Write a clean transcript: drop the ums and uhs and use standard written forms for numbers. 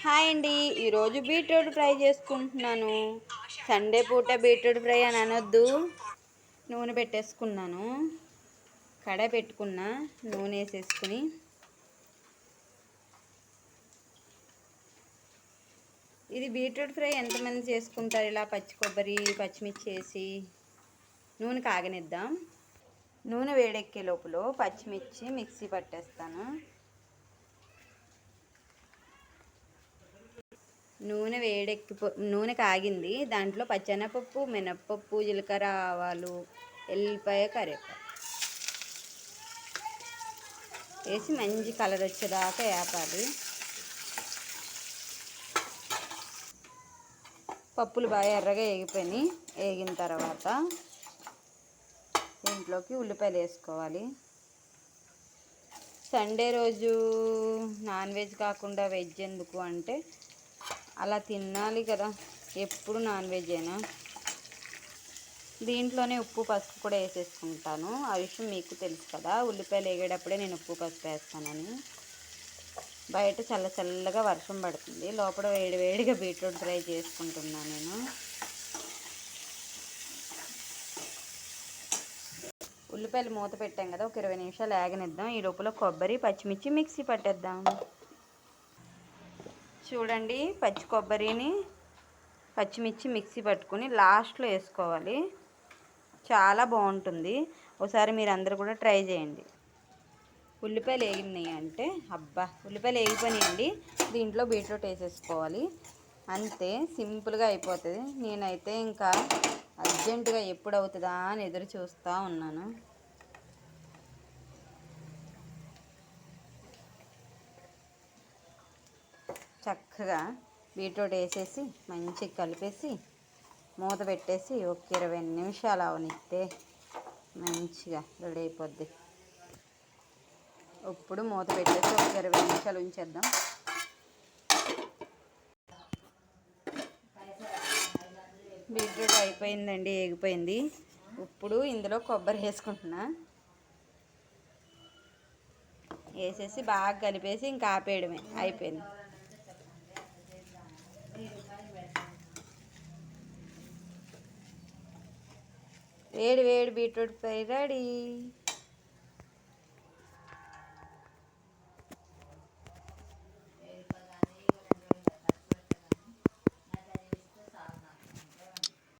Hi అండి. ఈరోజు beetroot fry చేసుకుంటున్నాను. సండే పూట బీట్రూట్ ఫ్రై అని అనొద్దు. నూనె పెట్టేసుకున్నాను. కడాయి పెట్టుకున్నా, నూనె వేసేసుకుని ఇది బీట్రూట్ ఫ్రై ఎంతమంది చేసుకుంటారు? ఇలా పచ్చి కొబ్బరి పచ్చిమిర్చి వేసి నూనె కాగనిద్దాం. నూనె వేడెక్కే లోపల పచ్చిమిర్చి మిక్సీ పట్టేస్తాను. నూనె కాగింది. దాంట్లో పచ్చెనపప్పు, మినప్పప్పు, జీలకర్ర, ఆవాలు, ఎల్లిపాయ, కరివేపాకు వేసి మంచి కలర్ వచ్చేదాకా వేపాలి. పప్పులు బాగా ఎర్రగా వేగిపోయినాయి. వేగిన తర్వాత దీంట్లోకి ఉల్లిపాయలు వేసుకోవాలి. సండే రోజు నాన్ వెజ్ కాకుండా వెజ్ ఎందుకు అంటే అలా తినాలి కదా, ఎప్పుడు నాన్ వెజ్ అయినా. దీంట్లోనే ఉప్పు పసుపు కూడా వేసేసుకుంటాను. ఆ విషయం మీకు తెలుసు కదా, ఉల్లిపాయలు వేగేటప్పుడే నేను ఉప్పు పసుపు వేస్తానని. బయట చల్లగా వర్షం పడుతుంది, లోపల వేడిగా బీట్రూట్ ఫ్రై చేసుకుంటున్నాను నేను. ఉల్లిపాయలు మూత పెట్టాం కదా, ఒక 20 నిమిషాలు వేగనిద్దాం. ఈ లోపల కొబ్బరి పచ్చిమిర్చి మిక్సీ పట్టేద్దాం. చూడండి, పచ్చి కొబ్బరిని పచ్చిమిర్చి మిక్సీ పట్టుకుని లాస్ట్లో వేసుకోవాలి. చాలా బాగుంటుంది. ఒకసారి మీరు అందరూ కూడా ట్రై చేయండి. ఉల్లిపాయలు వేగినాయి అంటే ఉల్లిపాయలు వేగిపోయినాయండి. దీంట్లో బీట్రూట్ వేసేసుకోవాలి. అంతే, సింపుల్గా అయిపోతుంది. నేనైతే ఇంకా అర్జెంటుగా ఎప్పుడు అవుతుందా అని ఎదురు చూస్తూ ఉన్నాను. చక్కగా బీట్రూట్ వేసేసి మంచిగా కలిపేసి మూత పెట్టేసి ఒక 20 నిమిషాలు అవనిస్తే మంచిగా రెడీ అయిపోద్ది. ఇప్పుడు మూత పెట్టేసి ఒక 20 నిమిషాలు ఉంచేద్దాం. బీట్రూట్ అయిపోయిందండి, వేగిపోయింది. ఇప్పుడు ఇందులో కొబ్బరి వేసుకుంటున్నా. వేసేసి బాగా కలిపేసి ఇంకా ఆపేయడమే, అయిపోయింది. వేడి బీట్రూట్ ఫ్రై రెడీ.